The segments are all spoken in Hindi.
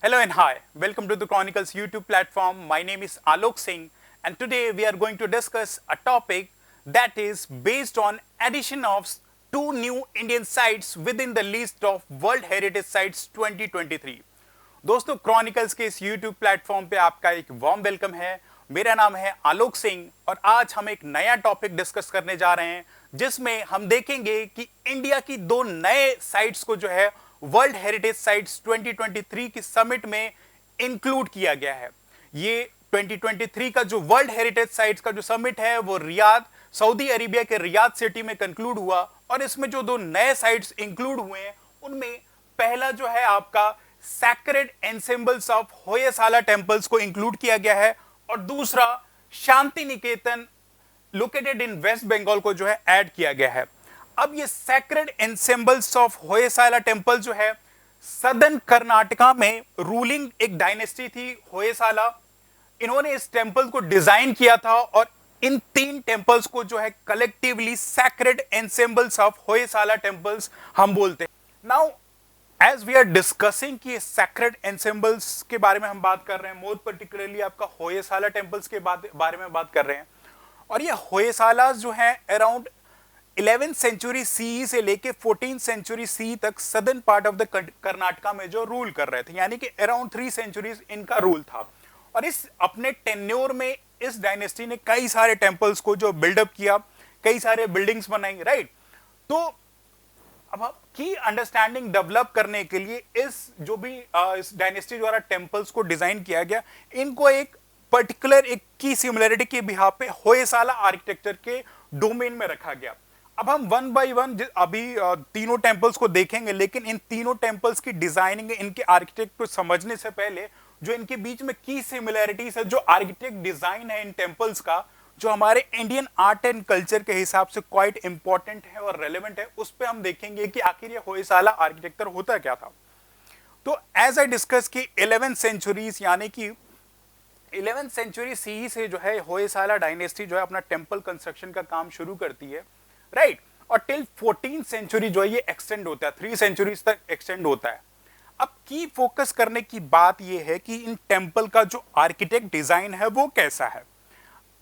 Hello and hi, welcome to the Chronicles YouTube platform. My name is Alok Singh and today we are going to discuss a topic that is based on addition of two new Indian sites within the list of World Heritage Sites 2023. दोस्तों क्रॉनिकल्स के इस YouTube प्लेटफॉर्म पे आपका एक वार्म वेलकम है। मेरा नाम है आलोक सिंह और आज हम एक नया टॉपिक डिस्कस करने जा रहे हैं जिसमें हम देखेंगे कि इंडिया की दो नए साइट्स को जो है वर्ल्ड हेरिटेज साइट्स 2023 की समिट में इंक्लूड किया गया है। ये 2023 का जो वर्ल्ड हेरिटेज साइट्स का जो समिट है वो रियाद, सऊदी अरेबिया के रियाद सिटी में कंक्लूड हुआ और इसमें जो दो नए साइट्स इंक्लूड हुए हैं उनमें पहला जो है आपका sacred ensembles of Hoysala temples को इंक्लूड किया गया है और दूसरा Shanti Niketan located in waste Bengal को जो है ऐड किया गया है। अब ये sacred ensembles of Hoysala temple जो है सदर्न कर्नाटका में रूलिंग एक डायनेस्टी थी होयसाला। इन्होंने इस टेंपल को डिजाइन किया था और इन तीन टेंपल्स को जो है collectively sacred ensembles of Hoysala temples हम बोलते हैं। Now as we are discussing कि सैक्रेड एंसेंबल्स के बारे में हम बात कर रहे हैं, मोर पर्टिकुलरली आपका होयसाला टेंपल्स के बारे में बात कर रहे हैं और ये होयसालास जो है अराउंड 11th सेंचुरी सी से लेके 14th सेंचुरी सी तक southern part of the Karnataka में जो रूल कर रहे थे, यानी कि अराउंड 3 सेंचुरीज इनका रूल था और इस अपने टेन्योर में इस डायनेस्टी ने कई सारे टेंपल्स को जो बिल्डअप किया, कई सारे बिल्डिंग्स बनाई, राइट। तो अब की अंडरस्टैंडिंग डेवलप करने के लिए इस जो भी इस डायनेस्टी द्वारा टेंपल्स को डिजाइन किया गया, इनको एक पर्टिकुलर एक की सिमिलरिटी के बिहाफ पे होयसाला आर्किटेक्चर के डोमेन में रखा गया। अब हम वन बाय वन अभी तीनों टेंपल्स को देखेंगे, लेकिन इन तीनों टेंपल्स की डिजाइनिंग, इनके आर्किटेक्ट को समझने से पहले जो इनके बीच में की सिमिलरिटीज है, जो आर्किटेक्ट डिजाइन है इन टेंपल्स का, जो हमारे इंडियन आर्ट एंड कल्चर के हिसाब से क्वाइट इंपॉर्टेंट है और रेलेवेंट है, उस पर हम देखेंगे कि आखिर ये होयसाला आर्किटेक्चर होता क्या था। तो एज आई डिस्कस की 11th सेंचुरीज यानी कि 11th सेंचुरी सी से जो है होयसाला डायनेस्टी जो है अपना टेंपल कंस्ट्रक्शन का काम शुरू करती है, राइट। और टिल 14th सेंचुरी जो है ये एक्सटेंड होता है, 3 सेंचुरीज तक एक्सटेंड होता है। अब की फोकस करने की बात यह है कि इन टेंपल का जो आर्किटेक्ट डिजाइन है वो कैसा है।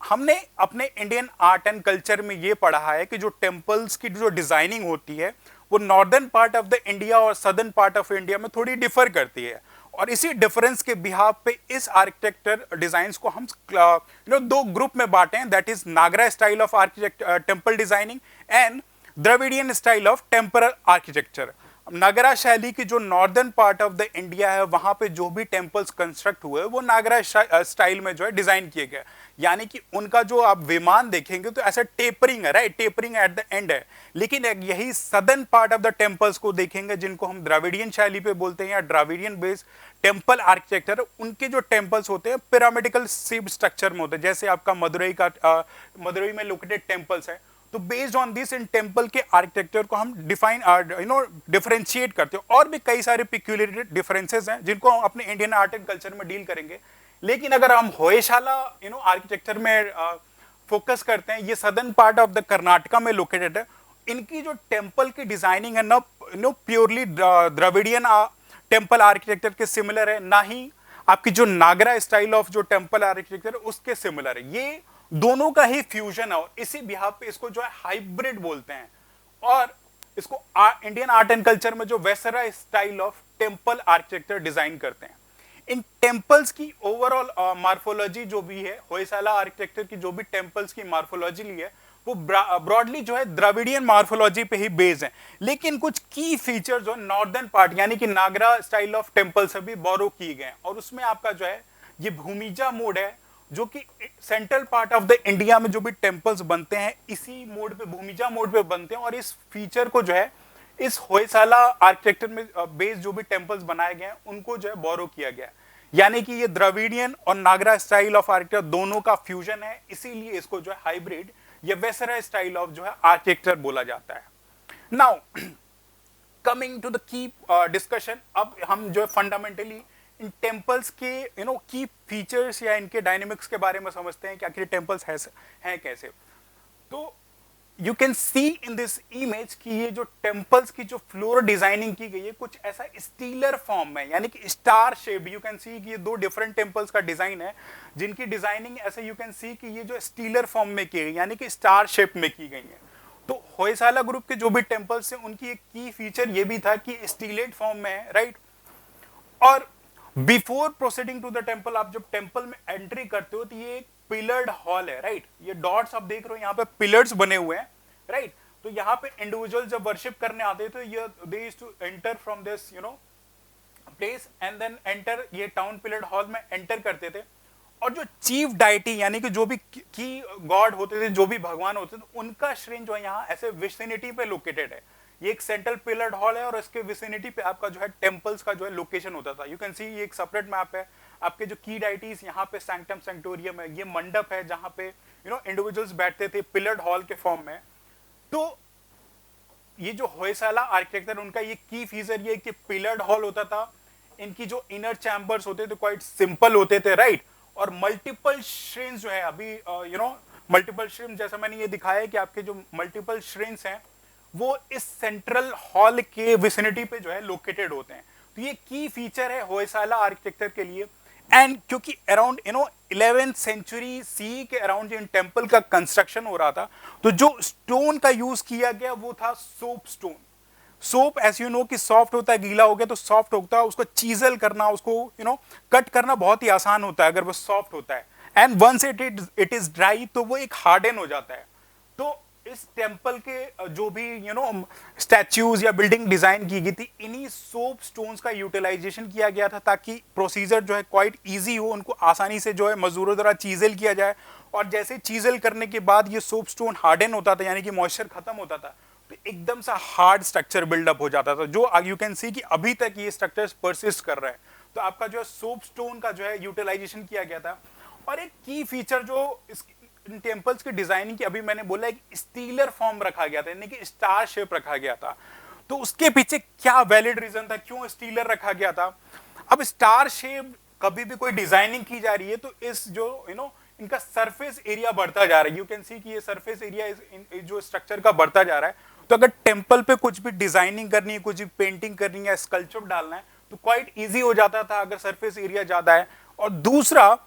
हमने अपने इंडियन आर्ट एंड कल्चर में ये पढ़ा है कि जो टेंपल्स की जो डिजाइनिंग होती है वो northern part of the India और सदर्न पार्ट ऑफ इंडिया में थोड़ी डिफर करती है और इसी डिफरेंस के बिहाफ पे इस आर्किटेक्चर डिजाइंस को हम दो ग्रुप में बांटे हैं, that is Nagara style of architect temple designing and Dravidian style of temple architecture. Nagara शैली की जो northern part of the India है वहां पे जो भी टेंपल्स कंस्ट्रक्ट हुए वो नागरा स्टाइल में जो है डिजाइन किए गए, यानी कि उनका जो आप विमान देखेंगे तो ऐसा टेपरिंग है, right, tapering at the end है। लेकिन यही southern part of the temples को देखेंगे जिनको हम द्रविडियन शैली पे बोलते हैं या द्रविडियन बेस्ड टेंपल आर्किटेक्चर, उनके जो टेंपल्स होते हैं पिरामिडिकल शेप स्ट्रक्चर में होते हैं, जैसे आपका मदुरई में लोकेटेड टेंपल्स है। तो based on this in temple के आर्किटेक्चर को हम डिफरेंशिएट करते हैं और भी कई सारे पिक्यूलियर डिफरेंसेस हैं जिनको हम अपने इंडियन आर्ट एंड कल्चर में डील करेंगे। लेकिन अगर हम होयसाला आर्किटेक्चर में फोकस करते हैं, ये southern part of the Karnataka में लोकेटेड है। इनकी जो टेंपल की डिजाइनिंग है no purely Dravidian temple architecture के सिमिलर है, ना ही आपकी जो नागरा स्टाइल ऑफ जो टेंपल आर्किटेक्चर उसके सिमिलर है। ये दोनों का ही फ्यूजन है और इसी बिहाफ पे इसको जो है हाइब्रिड बोलते हैं और इसको इंडियन आर्ट एंड कल्चर में जो Vesara style of temple architecture design करते हैं। इन टेंपल्स की ओवरऑल मार्फोलॉजी जो भी है, होयसाला आर्किटेक्चर की जो भी टेंपल्स की मार्फोलॉजी ली है वो ब्रॉडली जो है द्रविडियन मार्फोलॉजी पे ही बेस्ड है, लेकिन कुछ की फीचर जो नॉर्दर्न पार्ट यानी कि नागरा स्टाइल ऑफ टेंपल से भी बोरो किए गए और उसमें आपका जो है ये भूमिजा मोड है, जो कि central part of the India में जो भी टेंपल्स बनते हैं इसी मोड पे, भूमिजा मोड पे बनते हैं और इस फीचर को जो है इस होयसाला आर्किटेक्चर में बेस्ड जो भी टेंपल्स बनाए गए हैं उनको जो है बोरो किया गया है, यानी कि ये द्रविडियन और नागरा स्टाइल ऑफ आर्किटेक्चर दोनों का फ्यूजन है, इसीलिए इसको जो है हाइब्रिड या वेसरा स्टाइल ऑफ जो है आर्किटेक्चर बोला जाता है। Now coming to the key discussion, अब हम जो है फंडामेंटली इन टेंपल्स के की फीचर्स या इनके डायनेमिक्स के बारे में समझते हैं कि आखिर टेंपल्स हैं कैसे। तो you can see in this image कि ये जो टेम्पल्स की जो फ्लोर डिजाइनिंग की गई है कुछ ऐसा स्टीलर फॉर्म में, यानी कि star shape. You can see कि ये दो डिफरेंट टेम्पल्स का डिजाइन है जिनकी डिजाइनिंग ऐसे यू कैन सी कि ये जो स्टीलर फॉर्म में की गई, यानी कि स्टार शेप में की गई है। तो होयसाला ग्रुप के जो भी टेम्पल्स हैं उनकी एक की फीचर ये भी था कि स्टीलेट फॉर्म में है, राइट। और before proceeding to the temple, आप जब टेम्पल में एंट्री करते हो तो ये एक पिलर्ड हॉल है, राइट। ये डॉट्स आप देख रहे हो, यहाँ पे पिलर्स बने हुए हैं, राइट। तो यहाँ पे इंडिविजुअल जब वर्शिप करने आते थे, ये they used to enter from this place and then enter, ये टाउन पिलर्ड हॉल में एंटर करते थे। और जो चीफ डाइटी यानी कि जो भी की गॉड होते थे, जो भी भगवान होते थे, उनका श्रेण जो है यहाँ ऐसे विसिनिटी पे लोकेटेड है। ये एक सेंट्रल पिलर्ड हॉल है और इसके विसिनिटी पे आपका जो है टेम्पल्स का जो है लोकेशन होता था। यू कैन सी ये एक सेपरेट मैप है। आपके जो की डाइटीज यहाँ पे सैंक्टम सैंक्टोरियम है, ये मंडप है जहाँ पे इंडिविजुअल्स बैठते थे पिलर्ड हॉल के फॉर्म में। तो ये जो होयसाला आर्किटेक्चर, उनका ये की फीचर ये कि पिलर्ड हॉल होता था। इनकी जो इनर चैम्बर्स होते थे क्वाइट सिंपल होते थे, राइट। और मल्टीपल श्रेण्स जो है, अभी मल्टीपल श्रेण जैसा मैंने ये दिखाया है कि आपके जो मल्टीपल श्रेण्स हैं वो इस सेंट्रल हॉल के विसिनिटी पे जो है लोकेटेड होते हैं। तो ये की फीचर है होयसाला आर्किटेक्चर के लिए। एंड क्योंकि अराउंड 11th सेंचुरी सी के अराउंड इन टेम्पल का कंस्ट्रक्शन हो रहा था, तो जो स्टोन का यूज किया गया वो था सोप स्टोन। सोप ऐसे कि सॉफ्ट होता है, गीला हो गया तो सॉफ्ट होता है, उसको चीजल करना, उसको कट करना बहुत ही आसान होता है अगर वो सॉफ्ट होता है। And once it is dry तो वो एक हार्डन हो जाता है। तो इस टेम्पल के जो भी स्टैच्यूज या बिल्डिंग डिजाइन की गई थी, इन्हीं सोप स्टोन्स का यूटिलाइजेशन किया गया था ताकि प्रोसीजर जो है क्वाइट इजी हो, उनको आसानी से जो है मजदूरों द्वारा चीजल किया जाए। और जैसे चीजल करने के बाद ये सोप स्टोन हार्डन होता था, यानी कि मॉइस्चर खत्म होता था, तो एकदम सा हार्ड स्ट्रक्चर बिल्डअप हो जाता था, जो यू कैन सी कि अभी तक ये स्ट्रक्चर्स परसिस्ट कर रहे हैं। तो आपका जो है सोप स्टोन का जो है यूटिलाइजेशन किया गया था। और एक की फीचर जो इन टेम्पल्स की डिजाइनिंग की अभी मैंने बोला, एक स्टीलर फॉर्म रखा गया था, यानी कि स्टार शेप रखा गया था। तो उसके पीछे क्या वैलिड रीजन था, क्यों स्टीलर रखा गया था? अब स्टार शेप कभी भी कोई डिजाइनिंग की जा रही है तो इस जो इनका सरफेस एरिया बढ़ता जा रहा है। यू कैन सी कि ये सरफेस एरिया जो स्ट्रक्चर का बढ़ता जा रहा है। तो अगर टेम्पल पे कुछ भी डिजाइनिंग करनी है, कुछ भी पेंटिंग करनी है, स्कल्पचर डालना है, तो क्वाइट इजी हो जाता था अगर सरफेस एरिया ज्यादा है। और दूसरा,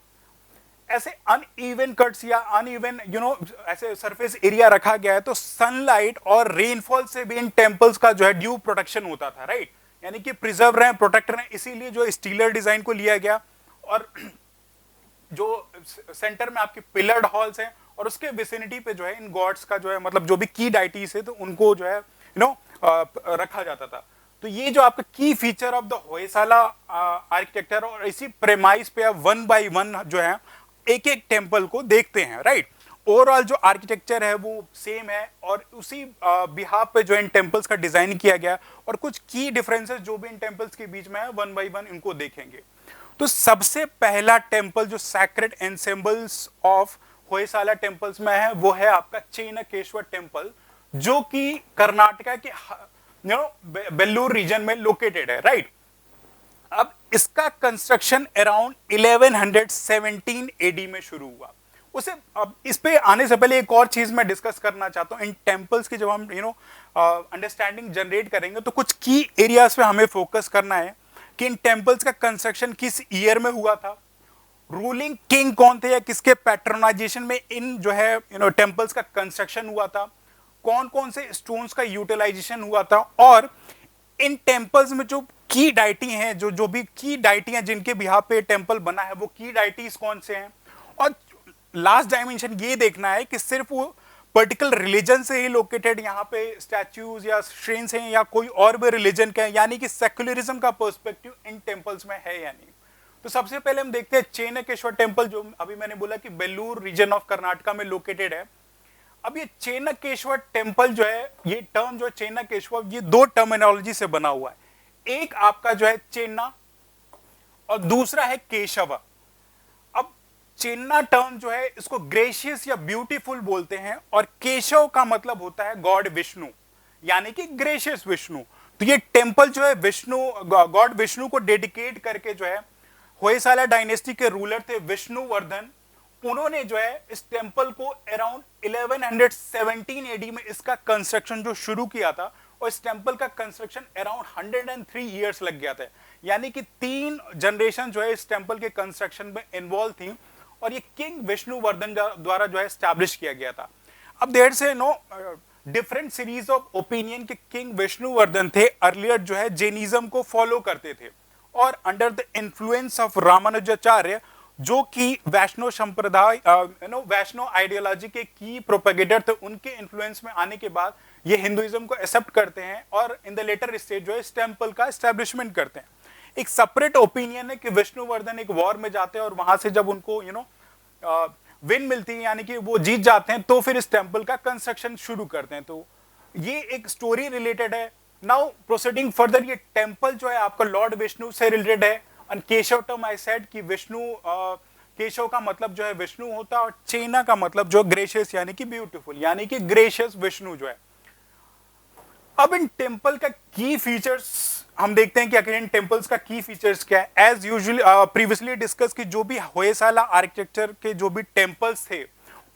ऐसे अनइवन कट्स या अनइवन ऐसे सरफेस एरिया रखा गया है तो सनलाइट और रेनफॉल से भी इन टेम्पल्स का जो है ड्यू प्रोटेक्शन होता था, राइट। यानी कि प्रिजर्व रहे, प्रोटेक्ट रहे, इसीलिए जो स्टीलर डिजाइन को लिया गया। और जो सेंटर में आपके पिलर्ड हॉल्स हैं और उसके विसिनिटी पे जो है इन गॉड्स का जो है मतलब जो भी की डाइटीज है तो उनको जो है रखा जाता था। तो ये जो आपका की feature of the Hoysala architecture, और इसी प्रेमाइस पे आप वन बाय वन जो है एक एक टेम्पल को देखते हैं, राइट। ओवरऑल जो आर्किटेक्चर है वो सेम है और उसी बिहाफ पे जो इन टेम्पल्स का डिजाइन किया गया, और कुछ की डिफरेंसेस जो भी इन टेम्पल्स के बीच में है वन बाय वन इनको देखेंगे। तो सबसे पहला टेम्पल जो sacred ensembles of Hoysala temples में है वो है आपका चेनकेश्वर टेम्पल, जो कि कर्नाटका के बेल्लूर रीजन में लोकेटेड है, राइट। अब इसका कंस्ट्रक्शन अराउंड 1117 एडी में शुरू हुआ। उसे अब इस पे आने से पहले एक और चीज मैं डिस्कस करना चाहता हूं। इन टेम्पल्स की जब हम अंडरस्टैंडिंग जनरेट करेंगे तो कुछ की एरियाज पे हमें फोकस करना है कि इन टेम्पल्स का कंस्ट्रक्शन किस ईयर में हुआ था, रूलिंग किंग कौन थे या किसके पैट्रोनाइजेशन में इन जो है टेम्पल्स का कंस्ट्रक्शन हुआ था, कौन कौन से स्टोन्स का यूटिलाइजेशन हुआ था, और इन टेम्पल्स में जो की डाइटी हैं, जो भी की डाइटी हैं जिनके बिहाफ पे टेम्पल बना है वो की डाइटीज कौन से हैं। और लास्ट डायमेंशन ये देखना है कि सिर्फ वो पर्टिकुलर रिलीजन से ही लोकेटेड यहाँ पे स्टैच्यूज या श्रेन्स हैं या कोई और भी रिलीजन के हैं, यानी कि सेक्युलरिज्म का पर्सपेक्टिव इन टेम्पल्स में है या नहीं। तो सबसे पहले हम देखते हैं चेनकेश्वर टेम्पल, जो अभी मैंने बोला कि बेल्लूर रीजन ऑफ कर्नाटका में लोकेटेड है। अब ये चेनकेश्वर टेम्पल जो है, ये टर्म जो है चेनकेश्वर, ये दो टर्मिनोलॉजी से बना हुआ है। एक आपका जो है चेन्ना और दूसरा है केशव। अब चेन्ना टर्म जो है इसको ग्रेशियस या ब्यूटीफुल बोलते हैं, और केशव का मतलब होता है गॉड विष्णु, यानी कि ग्रेशियस विष्णु। तो ये टेम्पल जो है विष्णु, गॉड विष्णु को डेडिकेट करके जो है होयसाला डायनेस्टी के रूलर थे विष्णुवर्धन, उन्होंने जो है इस टेम्पल को अराउंड 1117 एडी में इसका कंस्ट्रक्शन जो शुरू किया था, और इस टेम्पल का कंस्ट्रक्शन अराउंड 103 इयर्स लग गया था, यानी कि 3 जनरेशन जो है इस टेम्पल के कंस्ट्रक्शन में इन्वॉल्व थी, और ये किंग विष्णुवर्धन द्वारा जो है एस्टैब्लिश किया गया था। अब देयर से डिफरेंट सीरीज ऑफ ओपिनियन के किंग विष्णुवर्धन थे, अर्लियर जो है जैनिज्म को फॉलो करते थे, और under the influence of Ramanujacharya जो कि वैष्णव संप्रदाय वैष्णव आइडियोलॉजी के की प्रोपेगेटर थे, उनके इन्फ्लुएंस में आने के बाद ये हिंदुइज्म को एक्सेप्ट करते हैं और इन द लेटर स्टेज जो है इस टेम्पल का एस्टैब्लिशमेंट करते हैं। एक सेपरेट ओपिनियन है कि विष्णुवर्धन एक वॉर में जाते हैं और वहां से जब उनको विन मिलती है, यानी कि वो जीत जाते हैं, तो फिर इस टेम्पल का कंस्ट्रक्शन शुरू करते हैं। तो ये एक स्टोरी रिलेटेड है। नाउ प्रोसीडिंग फर्दर, ये टेम्पल जो है आपका लॉर्ड विष्णु से रिलेटेड है। और केशव टर्म आई सेड कि विष्णु, केशव का मतलब जो है विष्णु होता है, और चेना का मतलब जो ग्रेशियस यानी कि ब्यूटीफुल, यानी कि ग्रेशियस विष्णु जो है। अब इन टेम्पल का की फीचर्स हम देखते हैं कि आखिर इन टेम्पल्स का की फीचर्स क्या है। एज यूजुअली प्रीवियसली डिस्कस की जो भी होयसाला आर्किटेक्चर के जो भी टेम्पल्स थे,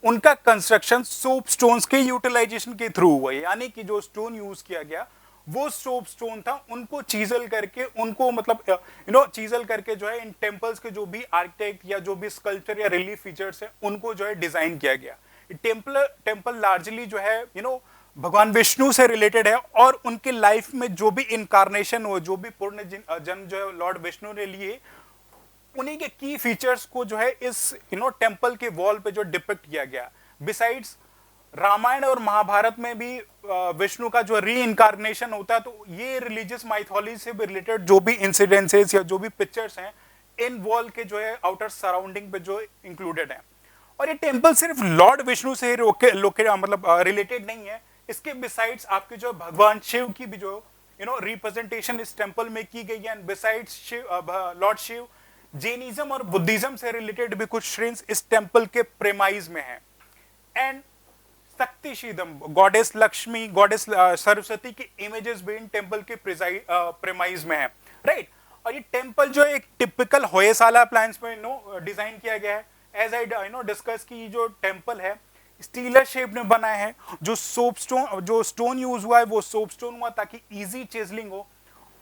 उनका कंस्ट्रक्शन सोप स्टोन्स के यूटिलाइजेशन के थ्रू हुआ, यानी कि जो स्टोन यूज किया गया वो सोप स्टोन था, उनको चीजल करके, उनको मतलब चीजल करके जो है इन टेम्पल्स के जो भी आर्किटेक्ट या जो भी स्कल्पचर या रिलीफ फीचर्स है उनको जो है डिजाइन किया गया। टेम्पल लार्जली जो है भगवान विष्णु से रिलेटेड है, और उनके लाइफ में जो भी इनकारनेशन हो, जो भी पूर्ण जन्म जो है लॉर्ड विष्णु ने लिए, उन्हीं के की फीचर्स को जो है इस टेम्पल के वॉल पे जो डिपिक्ट किया गया। बिसाइड्स रामायण और महाभारत में भी विष्णु का जो री इनकारनेशन होता है, तो ये रिलीजियस माइथोलॉजी से रिलेटेड जो भी इंसिडेंसेस या जो भी पिक्चर्स हैं इन वॉल के जो है आउटर सराउंडिंग पे जो इंक्लूडेड है। और ये टेम्पल सिर्फ लॉर्ड विष्णु से मतलब रिलेटेड नहीं है, इसके बिसाइड्स आपके जो भगवान शिव की भी जो रिप्रेजेंटेशन इस टेम्पल में की गई है। And besides Shiva, lord Shiva, Jainism और बुद्धिज्म से रिलेटेड भी कुछ श्रेन्स इस टेम्पल के प्रेमाइज में है। एंड शक्तिशीदम, गॉडेस लक्ष्मी, गॉडेस सरस्वती के इमेजेस भी इन टेम्पल के प्रेमाइज में है, राइट। और ये टेम्पल जो एक टिपिकल होयसाला प्लान्स में डिजाइन किया गया है। एज आई डिस्कस की जो टेम्पल है स्टीलर शेप में बना है, जो स्टोन यूज हुआ है वो सोप स्टोन हुआ ताकि इजी चिजलिंग हो।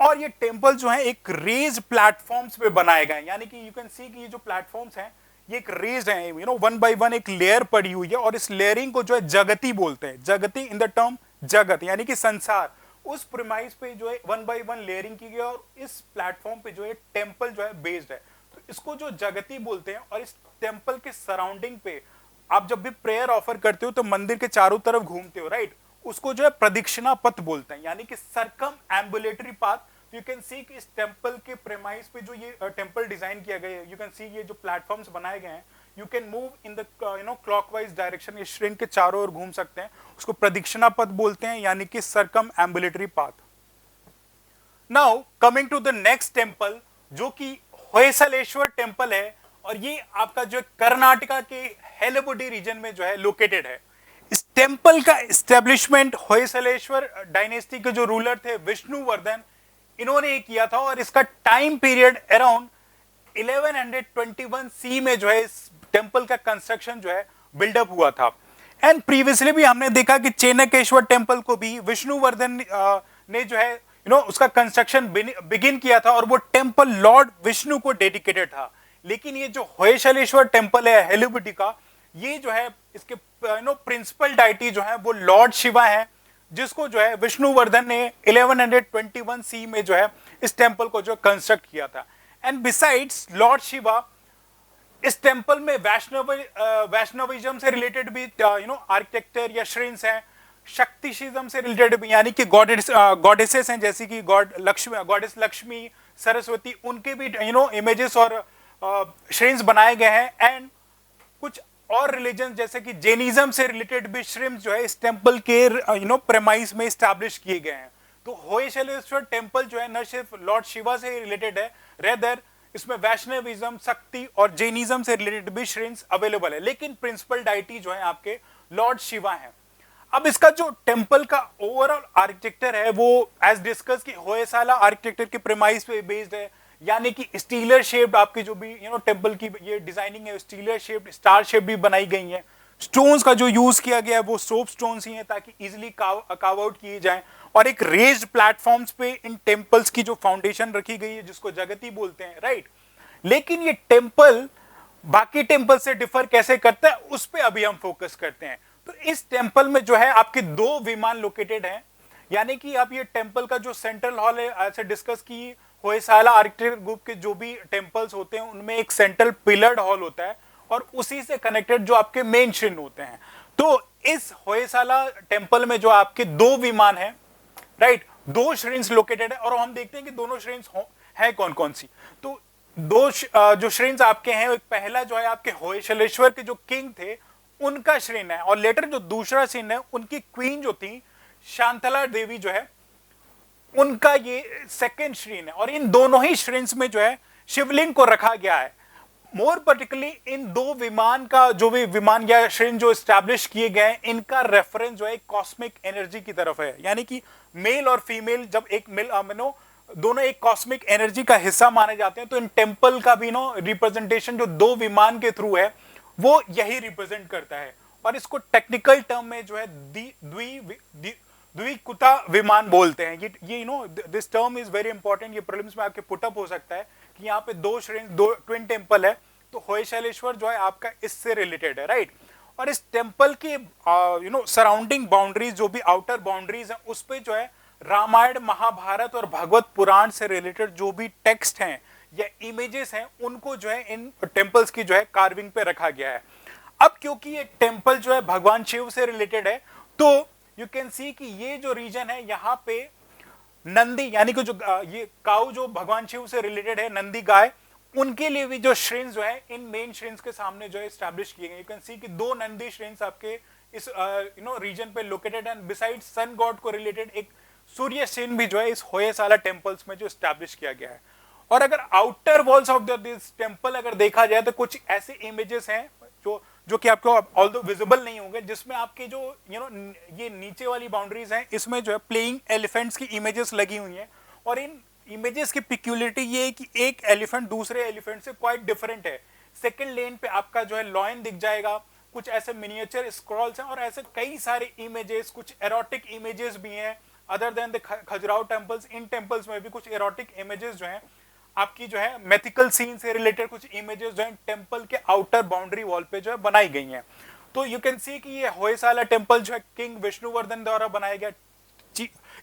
और ये टेम्पल जो है एक रेज प्लेटफॉर्म्स पे बनाए गए, यानी कि यू कैन सी कि ये जो प्लेटफॉर्म्स हैं ये एक रेज है, वन बाय वन एक लेयर पड़ी हुई है, और इस लेयरिंग को जो है जगती बोलते हैं। जगती इन द टर्म जगत यानी कि संसार, उस प्रीमाइस पे जो है वन बाय वन लेयरिंग की गई, और इस प्लेटफॉर्म पे जो है टेम्पल जो है बेस्ड है, तो इसको जो जगती बोलते हैं। और इस टेम्पल के सराउंडिंग पे आप जब भी प्रेयर ऑफर करते हो तो मंदिर के चारों तरफ घूमते हो, राइट, उसको जो है प्रदक्षिणा पथ बोलते हैं, यानी कि circumambulatory path. You can see कि इस टेम्पल के प्रेमाइस पे जो ये टेम्पल डिजाइन किया गया है, यू कैन सी ये जो प्लेटफॉर्म्स बनाए गए हैं, you can move in the clockwise direction, इस श्रृंग के चारों ओर घूम सकते हैं, उसको प्रदक्षिणा पथ बोलते हैं, यानी कि circumambulatory path. Now coming to the next temple जो कि होयसलेश्वर टेम्पल है, और ये आपका जो कर्नाटका के हेलबुडी रीजन में जो है लोकेटेड है। इस टेम्पल का एस्टेब्लिशमेंट होयसलेश्वर डायनेस्टी के जो रूलर थे विष्णुवर्धन, इन्होंने किया था, और इसका टाइम पीरियड अराउंड 1121 सी में जो है इस टेम्पल का कंस्ट्रक्शन जो है बिल्डअप हुआ था। एंड प्रीवियसली भी हमने देखा कि चेनकेश्वर टेम्पल को भी विष्णुवर्धन ने जो है उसका कंस्ट्रक्शन बिगिन किया था, और वो टेम्पल लॉर्ड विष्णु को डेडिकेटेड था। लेकिन ये जो होयसलेश्वर टेम्पल है हेलुबुडी का, ये जो है इसके प्रिंसिपल डाइटी जो है वो लॉर्ड शिवा है, जिसको जो है विष्णुवर्धन ने 1121 सी में जो है इस टेम्पल को जो कंस्ट्रक्ट किया था। एंड बिसाइड्स लॉर्ड शिवा, इस टेम्पल में वैष्णविज्म से रिलेटेड भी आर्किटेक्चर या श्रेन्स हैं, शक्तिशिज्म से रिलेटेड भी, यानी कि गॉडेसेस हैं, जैसे कि गॉडेस लक्ष्मी, सरस्वती, उनके भी इमेजेस और श्रेन्स बनाए गए हैं। एंड कुछ और रिलीजन जैसे कि जैनिज्म से रिलेटेड भी श्रेन्स जो है इस टेम्पल के प्रेमाइस में एस्टैब्लिश किए गए हैं। तो होयसलेश्वर टेम्पल जो है न सिर्फ लॉर्ड शिवा से रिलेटेड है, रेदर इसमें वैष्णविज्म, शक्ति और जैनिज्म से रिलेटेड भी श्रेन्स अवेलेबल है, लेकिन प्रिंसिपल डाइटी जो है आपके लॉर्ड शिवा है। अब इसका जो टेम्पल का ओवरऑल आर्किटेक्चर है वो एज डिस्कस की होयसाला आर्किटेक्चर के प्रेमाइस पे बेस्ड है, यानी कि स्टीलर शेप्ड आपकी जो भी टेम्पल की ये डिजाइनिंग है, स्टीलर शेप्ड, स्टार शेप भी बनाई गई है। स्टोन्स का जो यूज किया गया है वो सोप स्टोन्स ही है ताकि इजिली काव आउट किए जाए। और एक रेज्ड प्लेटफॉर्म्स पे इन टेम्पल्स की जो फाउंडेशन रखी गई है जिसको जगती बोलते हैं, राइट। लेकिन ये टेम्पल बाकी टेम्पल से डिफर कैसे करता है उस पर अभी हम फोकस करते हैं। तो इस टेम्पल में जो है आपके 2 विमान लोकेटेड हैं, यानी कि आप ये टेम्पल का जो सेंट्रल हॉल है, ऐसे डिस्कस की होयसाला आर्किटेक्चर ग्रुप के जो भी टेम्पल्स होते हैं उनमें एक सेंट्रल पिलर्ड हॉल होता है और उसी से कनेक्टेड जो आपके मेन श्रृंग होते हैं। तो इस होयसाला टेम्पल में जो आपके 2 विमान हैं, राइट, 2 श्रेणियां लोकेटेड है। और हम देखते हैं कि दोनों श्रेणियां है कौन कौन सी। तो 2 जो श्रेणियां आपके हैं, एक पहला जो है आपके होयसलेश्वर के जो किंग थे उनका श्रेणी है, और लेटर जो दूसरा श्रेणी है उनकी क्वीन जो थी शांतला देवी जो है उनका ये सेकेंड श्रेणी है। और इन दोनों ही श्रेणी में जो है शिवलिंग को रखा गया है। मोर पर्टिकुलरली इन 2 विमान का जो भी विमान या श्रेणी जो स्टैब्लिश किए गए हैं इनका रेफरेंस जो है कॉस्मिक एनर्जी की तरफ है, यानी कि मेल और फीमेल जब एक मिल दोनों एक कॉस्मिक एनर्जी का हिस्सा माने जाते हैं, तो इन टेम्पल का भी रिप्रेजेंटेशन जो 2 विमान के थ्रू है वो यही रिप्रेजेंट करता है। और इसको टेक्निकल टर्म में जो है द्विकुता विमान बोलते हैं। ये this term is very important, ये प्रीलिम्स में आपके पुटअप हो सकता है कि यहाँ पे 2 श्रेणी 2 ट्विन टेम्पल है, तो होयसलेश्वर जो है आपका इससे रिलेटेड है, राइट। और इस टेम्पल की सराउंडिंग बाउंड्रीज जो भी आउटर बाउंड्रीज है उस पे जो है रामायण, महाभारत और भगवत पुराण से रिलेटेड जो भी टेक्स्ट हैं या इमेजेस हैं उनको जो है इन टेम्पल्स की जो है कार्विंग पे रखा गया है। अब क्योंकि ये टेम्पल जो है भगवान शिव से रिलेटेड है, तो यू कैन सी कि ये जो रीजन है यहाँ पे नंदी यानी कि जो ये काऊ जो भगवान शिव से रिलेटेड है, नंदी गाय, उनके लिए भी जो श्रेणी जो है इन मेन श्रेणी के सामने जो है स्टैब्लिश किए गए। यू कैन सी कि 2 नंदी श्रेणी आपके इस रीजन पे located and beside sun god को रिलेटेड एक सूर्य श्रेणी भी जो है इस होयसाला टेम्पल्स में जो स्टैब्लिश किया गया है। और अगर outer walls of this temple अगर देखा जाए तो कुछ ऐसे इमेजेस हैं जो कि आपको ऑल्दो विजिबल नहीं होंगे, जिसमें आपके जो ये नीचे वाली बाउंड्रीज हैं इसमें जो है प्लेइंग एलिफेंट्स की इमेजेस लगी हुई हैं। और इन इमेजेस की पिक्यूलिटी ये है कि एक एलिफेंट दूसरे एलिफेंट से क्वाइट डिफरेंट है। सेकंड लेन पे आपका जो है लॉयन दिख जाएगा, कुछ ऐसे मिनिएचर स्क्रॉल्स हैं और ऐसे कई सारे इमेजेस, कुछ एरोटिक इमेजेस भी हैं। Other than the Khajuraho temples, in temples में भी कुछ एरोटिक इमेजेस जो हैं आपकी जो है मैथिकल सीन से रिलेटेड कुछ इमेजेस जो है टेम्पल के आउटर बाउंड्री वॉल पे जो है बनाई गई हैं। तो यू कैन सी कि ये होयसाला टेम्पल जो है किंग विष्णुवर्धन द्वारा बनाया गया।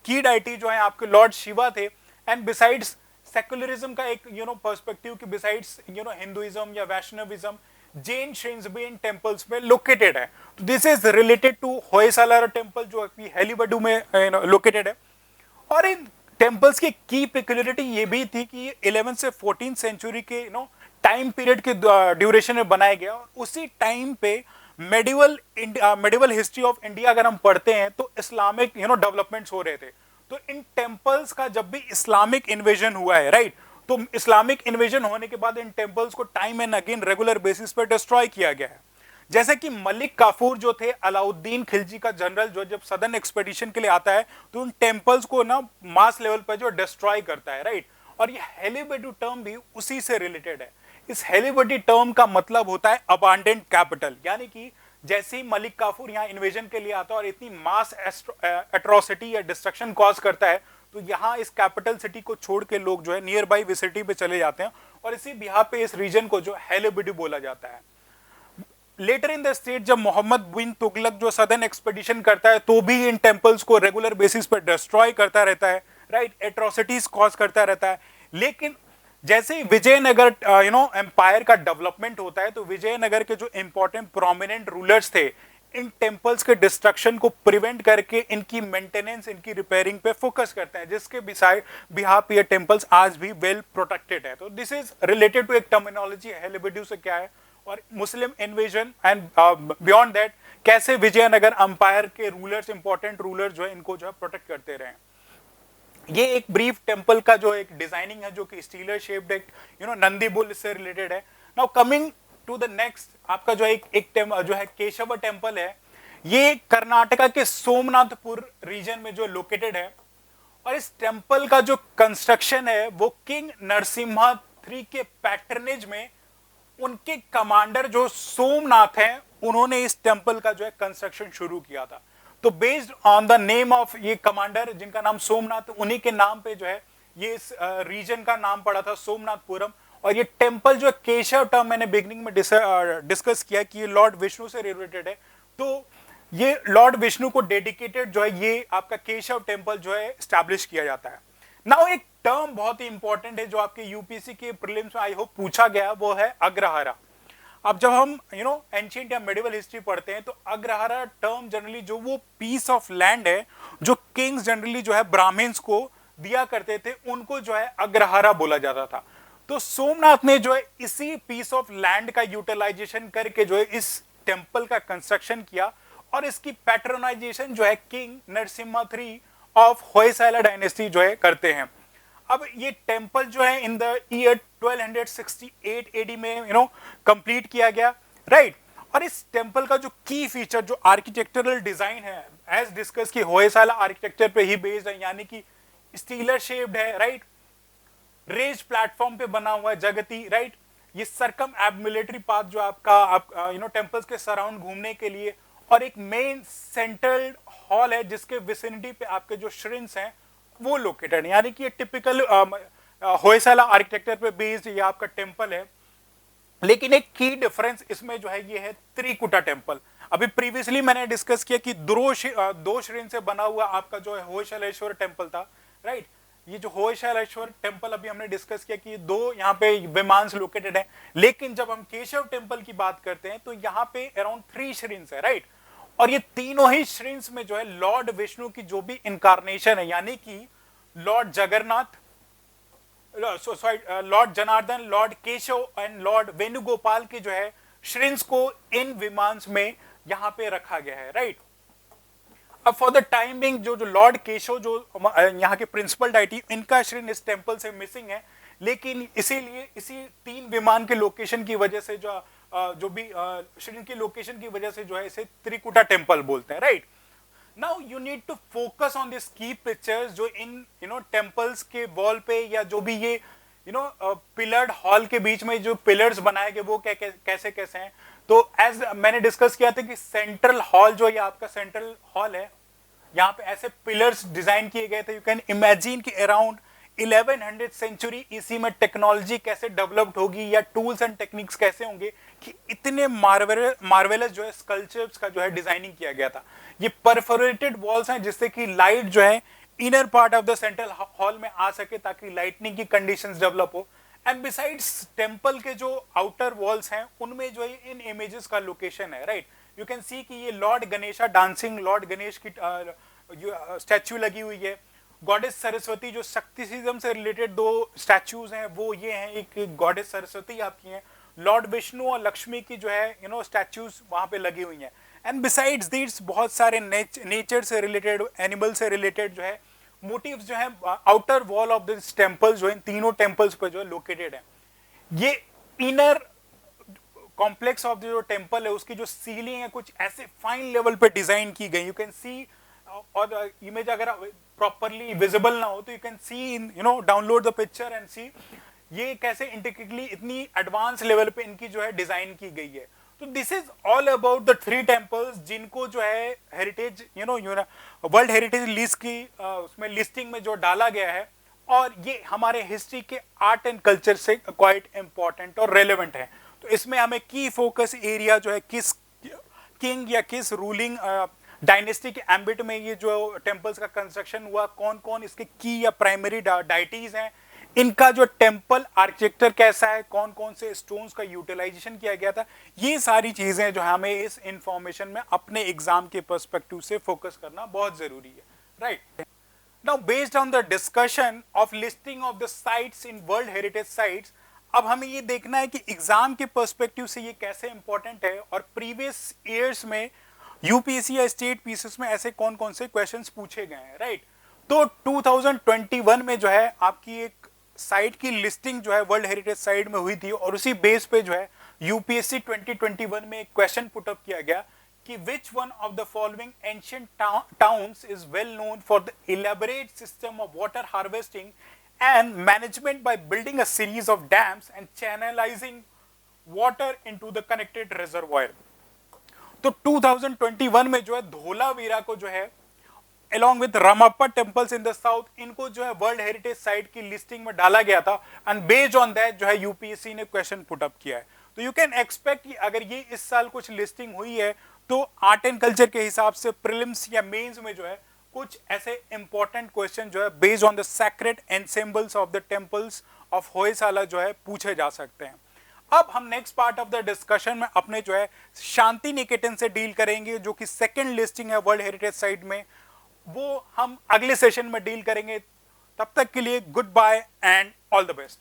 की डाइटी जो है आपके लॉर्ड शिवा थे। एंड बिसाइड्स सेकुलरिज्म का एक पर्सपेक्टिव कि बिसाइड्स हिंदुइज्म या वैष्णविज्म, जैन श्रेणी भी इन टेम्पल्स में लोकेटेड है। तो this is related to Hoysala temple जो हेलीबडू में लोकेटेड है। और इन टेम्पल्स की की पेक्युलरिटी ये भी थी कि 11 से 14 सेंचुरी के टाइम पीरियड के ड्यूरेशन में बनाया गया। और उसी टाइम पे मेडिवल हिस्ट्री ऑफ इंडिया अगर हम पढ़ते हैं तो इस्लामिक डेवलपमेंट्स हो रहे थे। तो इन टेम्पल्स का जब भी इस्लामिक इन्वेजन हुआ है, राइट, तो इस्लामिक इन्वेजन होने के बाद इन टेम्पल्स को time and again regular basis पर डिस्ट्रॉय किया गया है। जैसे कि मलिक काफूर जो थे अलाउद्दीन खिलजी का जनरल, जो जब सदर्न एक्सपेडिशन के लिए आता है तो उन टेम्पल्स को ना मास लेवल पर जो डिस्ट्रॉय करता है, राइट। और ये हेलीबडी टर्म भी उसी से रिलेटेड है। इस हेलीबडी टर्म का मतलब होता है अबांडेंट कैपिटल, यानी कि जैसे ही मलिक काफूर यहाँ इन्वेजन के लिए आता है और इतनी मास एट्रोसिटी या डिस्ट्रक्शन कॉज करता है, तो यहाँ इस कैपिटल सिटी को छोड़ के लोग जो है नियर बाई विसिटी पे चले जाते हैं और इसी बिहार पे इस रीजन को जो हेलीबडी बोला जाता है। लेटर इन द स्टेट जब मोहम्मद बिन तुगलक जो सदर्न एक्सपेडिशन करता है तो भी इन टेम्पल्स को रेगुलर बेसिस पर डिस्ट्रॉय करता रहता है, राइट, एट्रोसिटीज कॉज करता रहता है। लेकिन जैसे ही विजयनगर एम्पायर का डेवलपमेंट होता है तो विजयनगर के जो इंपॉर्टेंट प्रोमिनेंट रूलर्स थे इन टेम्पल्स के डिस्ट्रक्शन को प्रिवेंट करके इनकी मेंटेनेंस, इनकी रिपेयरिंग पे फोकस करते हैं, जिसके बिहाफ ये टेम्पल्स आज भी वेल प्रोटेक्टेड है। तो दिस इज रिलेटेड टू एक टर्मिनोलॉजी हेलीबडी से क्या है और मुस्लिम इन्वेजन एंड बियॉन्ड दैट कैसे विजयनगर अंपायर के रूलर्स, इंपॉर्टेंट रूलर्स जो है इनको जो है प्रोटेक्ट करते रहे। ये एक ब्रीफ टेम्पल का जो एक डिजाइनिंग है जो कि स्टीलर शेप्ड एक नंदी बुल से रिलेटेड है। Now coming to the next, आपका जो एक जो है केशव टेम्पल है, ये कर्नाटका के सोमनाथपुर रीजन में जो लोकेटेड है। और इस टेम्पल का जो कंस्ट्रक्शन है वो किंग नरसिम्हा III के पैटर्नेज में उनके कमांडर जो सोमनाथ हैं उन्होंने इस टेम्पल का जो है कंस्ट्रक्शन शुरू किया था। तो based on the name of ये कमांडर जिनका नाम सोमनाथ, उन्हीं के नाम पे जो है ये इस रीजन का नाम पड़ा था सोमनाथपुरम। और ये टेम्पल जो केशव टर्म मैंने बिगनिंग में डिस्कस किया कि ये लॉर्ड विष्णु से रिलेटेड है, तो ये लॉर्ड विष्णु को डेडिकेटेड जो है ये आपका केशव टेम्पल जो है एस्टैब्लिश किया जाता है। नाउ एक टर्म बहुत ही इंपॉर्टेंट है जो आपके यूपीएससी के प्रीलिम्स में आई होप पूछा गया, वो है अग्रहारा। अब जब हम एंशिएंट या मेडिवल हिस्ट्री पढ़ते हैं तो अग्रहारा टर्म जनरली जो वो पीस ऑफ लैंड है जो किंग्स जनरली जो है ब्राह्मण्स को दिया करते थे, उनको जो है अग्रहारा बोला जाता था। तो सोमनाथ ने जो है इसी पीस ऑफ लैंड का यूटिलाइजेशन करके जो है इस टेम्पल का कंस्ट्रक्शन किया और इसकी पैट्रोनाइजेशन जो है king Narasimha III of Hoysala dynasty जो है करते हैं। अब ये टेम्पल जो है इन द ईयर 1268 एडी में कंप्लीट किया गया, राइट। और इस टेम्पल का जो की फीचर जो आर्किटेक्चरल डिजाइन है एज डिस्कस की होयसाला आर्किटेक्चर पे ही बेस्ड है, यानी कि स्टीलर शेप्ड है, राइट, रेज प्लेटफॉर्म पे बना हुआ है जगती, राइट। ये सरकम एबमिलिटरी पाथ जो आपका टेम्पल्स के सराउंड घूमने के लिए, और एक मेन सेंट्रल हॉल है जिसके विसिनिटी पे आपके जो श्रिंस हैं वो लोकेटेड है, यानी कि ये टिपिकल होयसाला आर्किटेक्चर पे बेस्ड ये आपका टेम्पल है। लेकिन एक की डिफरेंस इसमें जो है ये है त्रिकुटा टेम्पल। अभी प्रीवियसली मैंने डिस्कस किया कि दो श्रेणी से बना हुआ आपका जो है होयसालेश्वर टेम्पल था, राइट। ये जो होयसालेश्वर टेम्पल अभी हमने डिस्कस किया कि दो यहाँ पे विमांस लोकेटेड है, लेकिन जब हम केशव टेम्पल की बात करते हैं तो यहाँ पे अराउंड 3 श्रेणीज है, राइट। और ये तीनों ही श्रेणीज में जो है लॉर्ड विष्णु की जो भी इनकारनेशन है, यानी कि Lord Jagannath, Lord Janardan, Lord Keshav and Lord Venugopal की जो है श्रेणीज को इन विमांस में यहाँ पे रखा गया है, राइट। अब फॉर द टाइम बिंग जो लॉर्ड केशव जो यहाँ के प्रिंसिपल डाइटी, इनका श्रेणी इस टेम्पल से मिसिंग है, लेकिन इसीलिए इसी 3 विमान के लोकेशन की वजह से जो भी श्रेणी की लोकेशन की वजह से जो है इसे त्रिकुटा टेम्पल बोलते हैं, right. Now you need to focus on this की पिक्चर्स जो इन टेम्पल्स के वॉल पे या जो भी ये पिलर्ड हॉल के बीच में जो पिलर्स बनाए गए वो कैसे कैसे हैं। तो एज मैंने डिस्कस किया था कि सेंट्रल हॉल जो ये आपका सेंट्रल हॉल है, यहाँ पे ऐसे पिलर्स डिजाइन किए गए थे। यू कैन इमेजिन कि अराउंड 1100 सेंचुरी ईसी में टेक्नोलॉजी कैसे डेवलप्ड होगी या टूल्स एंड टेक्निक्स कैसे होंगे कि इतने मार्वेलस जो है स्कल्पचर्स का जो है डिजाइनिंग किया गया था। ये परफोरेटेड वॉल्स हैं जिससे कि लाइट जो है inner part of the central hall में आ सके ताकि लाइटनिंग की कंडीशंस डेवलप हो। एंड बिसाइड्स टेम्पल के जो आउटर वॉल्स हैं उनमें जो है इन इमेजेस का लोकेशन है, राइट। यू कैन सी कि ये Lord Ganesha dancing Lord Ganesh की स्टैच्यू लगी हुई है। गॉडेस सरस्वती जो शक्तिसिज्म से रिलेटेड 2 स्टैच्यूज हैं वो ये हैं, एक गॉडेस सरस्वती आपकी हैं, लॉर्ड विष्णु और लक्ष्मी की जो है स्टैच्यूज वहां पे लगी हुई हैं। एंड बिसाइड्स दिस बहुत सारे नेचर से रिलेटेड, एनिमल से रिलेटेड जो है मोटिव्स जो है outer wall of this temple जो इन तीनों टेम्पल्स पर जो है लोकेटेड है। ये इनर कॉम्प्लेक्स ऑफ जो टेम्पल है उसकी जो सीलिंग है कुछ ऐसे फाइन लेवल पे डिजाइन की गई। यू कैन सी, और इमेज अगर प्रॉपरली विजिबल ना हो तो you can see in download the picture and see ये कैसे इंट्रिकेटली इतनी एडवांस लेवल पे इनकी जो है डिजाइन की गई है। तो this is all about the 3 temples जिनको जो है हेरिटेज वर्ल्ड हेरिटेज लिस्ट की उसमें लिस्टिंग में जो डाला गया है, और ये हमारे हिस्ट्री के आर्ट एंड कल्चर से क्वाइट इंपॉर्टेंट और रेलेवेंट है। तो इसमें हमें की फोकस एरिया जो है किस किंग या किस रूलिंग डायनेस्टी के एम्बिट में ये जो टेम्पल्स का कंस्ट्रक्शन हुआ, कौन कौन इसके की या प्राइमरी डाइटीज हैं, इनका जो टेम्पल आर्किटेक्चर कैसा है, कौन कौन से स्टोन्स का यूटिलाइजेशन किया गया था, ये सारी चीजें जो हमें इस इंफॉर्मेशन में अपने एग्जाम के पर्सपेक्टिव से फोकस करना बहुत जरूरी है, right. Now based on the discussion of listing of the sites in world heritage sites, अब हमें ये देखना है कि एग्जाम के पर्सपेक्टिव से ये कैसे इंपॉर्टेंट है और प्रीवियस ईयर्स में यूपीएससी या स्टेट पीसीएस में ऐसे कौन कौन से क्वेश्चंस पूछे गए हैं, राइट। तो 2021 में जो है आपकी एक साइट की लिस्टिंग जो है वर्ल्ड हेरिटेज साइट में हुई थी और उसी बेस पे जो है यूपीएससी 2021 में एक क्वेश्चन पुटअप किया गया कि which one of the following ancient towns is well known for the elaborate system of water harvesting and management by building a series of dams and channelizing water into the connected reservoir. तो 2021 में जो है धोलावीरा को जो है along with Ramappa temples in the south, इनको जो है वर्ल्ड हेरिटेज साइट की लिस्टिंग में डाला गया था एंड बेस्ड ऑन दैट जो है यूपीएससी ने क्वेश्चन पुट अप किया है. तो यू कैन एक्सपेक्ट कि अगर ये इस साल कुछ लिस्टिंग हुई है तो आर्ट एंड कल्चर के हिसाब से प्रीलिम्स या मेंस में जो है कुछ ऐसे इंपॉर्टेंट क्वेश्चन जो है based on the sacred ensembles of the temples of Hoysala जो है पूछे जा सकते हैं. अब हम next part of the discussion में अपने जो है शांति निकेतन से डील करेंगे जो कि सेकंड लिस्टिंग है वर्ल्ड हेरिटेज साइट में. वो हम अगले सेशन में डील करेंगे. तब तक के लिए good bye and all the best.